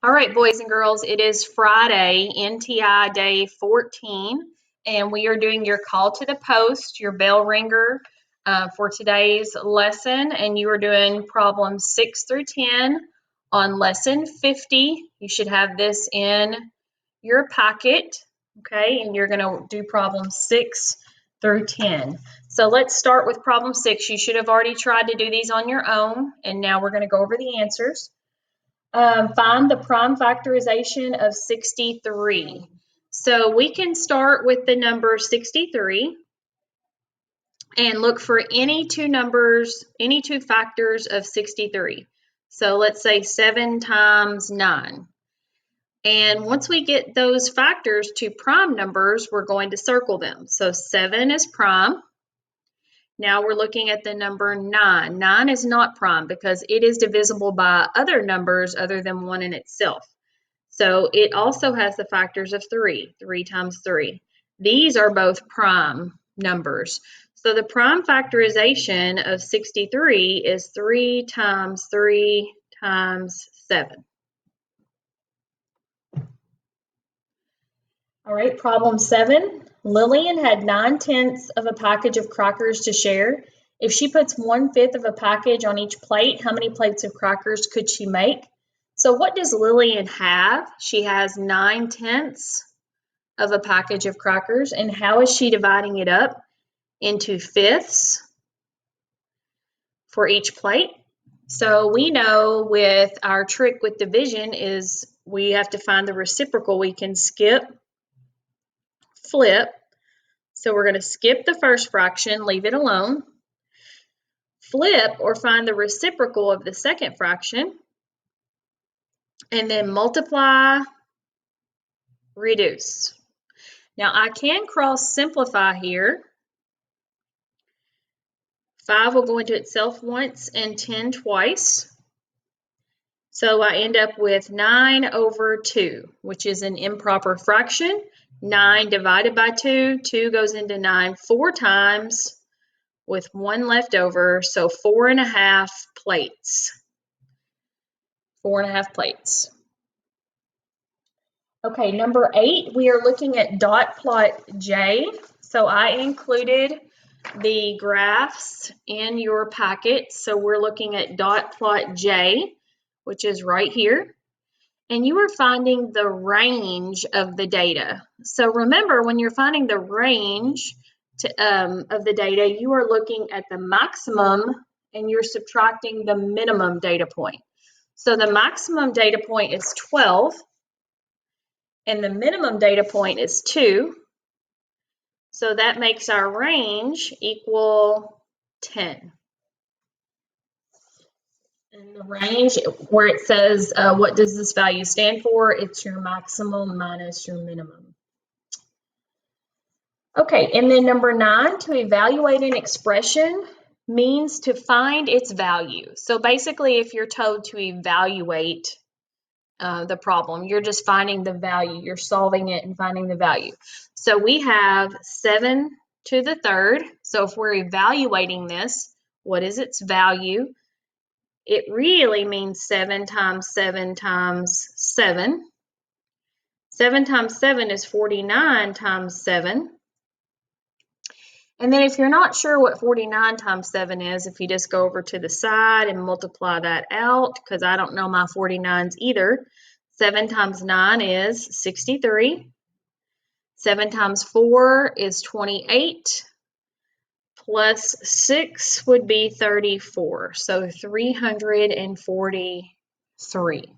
All right, boys and girls, it is Friday, NTI day 14, and we are doing your call to the post, your bell ringer for today's lesson, and you are doing problems 6 through 10 on lesson 50. You should have this in your packet, okay, and you're going to do problems 6 through 10. So let's start with problem 6. You should have already tried to do these on your own, and now we're going to go over the answers. Find the prime factorization of 63. So we can start with the number 63 and look for any two numbers, any two factors of 63. So let's say 7 times 9. And once we get those factors to prime numbers, we're going to circle them. So 7 is prime. Now we're looking at the number 9. 9 is not prime because it is divisible by other numbers other than 1 in itself. So it also has the factors of 3, 3 times 3. These are both prime numbers. So the prime factorization of 63 is 3 times 3 times 7. All right, problem 7. Lillian had 9/10 of a package of crackers to share. If she puts 1/5 of a package on each plate, how many plates of crackers could she make? So what does Lillian have? She has 9/10 of a package of crackers. And how is she dividing it up? Into fifths for each plate. So we know with our trick with division is we have to find the reciprocal. We can skip, flip. So we're going to skip the first fraction, leave it alone. Flip or find the reciprocal of the second fraction. And then multiply, reduce. Now I can cross simplify here. 5 will go into itself once and 10 twice. So I end up with 9/2, which is an improper fraction. 9 divided by 2, 2 goes into 9 4 times with 1 left over, so 4.5 plates. 4.5 plates. Okay, number 8, we are looking at dot plot J. So I included the graphs in your packet. So we're looking at dot plot J, which is right here. And you are finding the range of the data. So remember, when you're finding the range of the data, you are looking at the maximum and you're subtracting the minimum data point. So the maximum data point is 12 and the minimum data point is 2. So that makes our range equal 10. And the range where it says, what does this value stand for? It's your maximum minus your minimum. Okay, and then number 9, to evaluate an expression means to find its value. So basically, if you're told to evaluate the problem, you're just finding the value. You're solving it and finding the value. So we have 7 to the third. So if we're evaluating this, what is its value? It really means 7 times 7 times 7. 7 times 7 is 49 times 7. And then if you're not sure what 49 times 7 is, if you just go over to the side and multiply that out, because I don't know my 49s either, 7 times 9 is 63. 7 times 4 is 28. Plus 6 would be 34, so 343.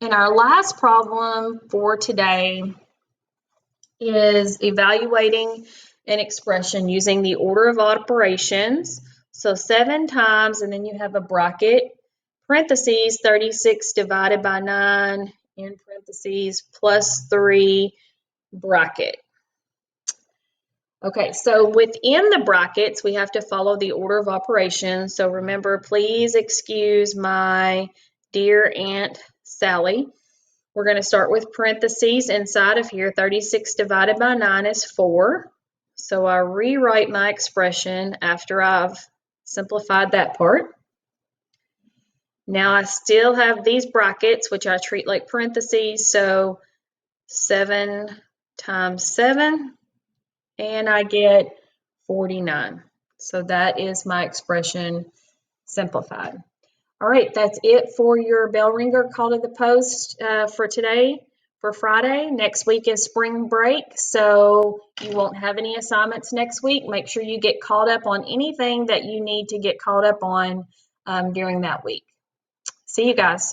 And our last problem for today is evaluating an expression using the order of operations. So 7 times, and then you have a bracket, parentheses, 36 divided by 9, in parentheses, plus 3, bracket. Okay, so within the brackets, we have to follow the order of operations. So remember, please excuse my dear Aunt Sally. We're going to start with parentheses inside of here. 36 divided by 9 is 4. So I rewrite my expression after I've simplified that part. Now I still have these brackets, which I treat like parentheses. So 7 times 7, and I get 49. So that is my expression simplified. All right, that's it for your bell ringer call to the post for today, for Friday. Next week is spring break, so you won't have any assignments next week. Make sure you get caught up on anything that you need to get caught up on during that week. See you guys.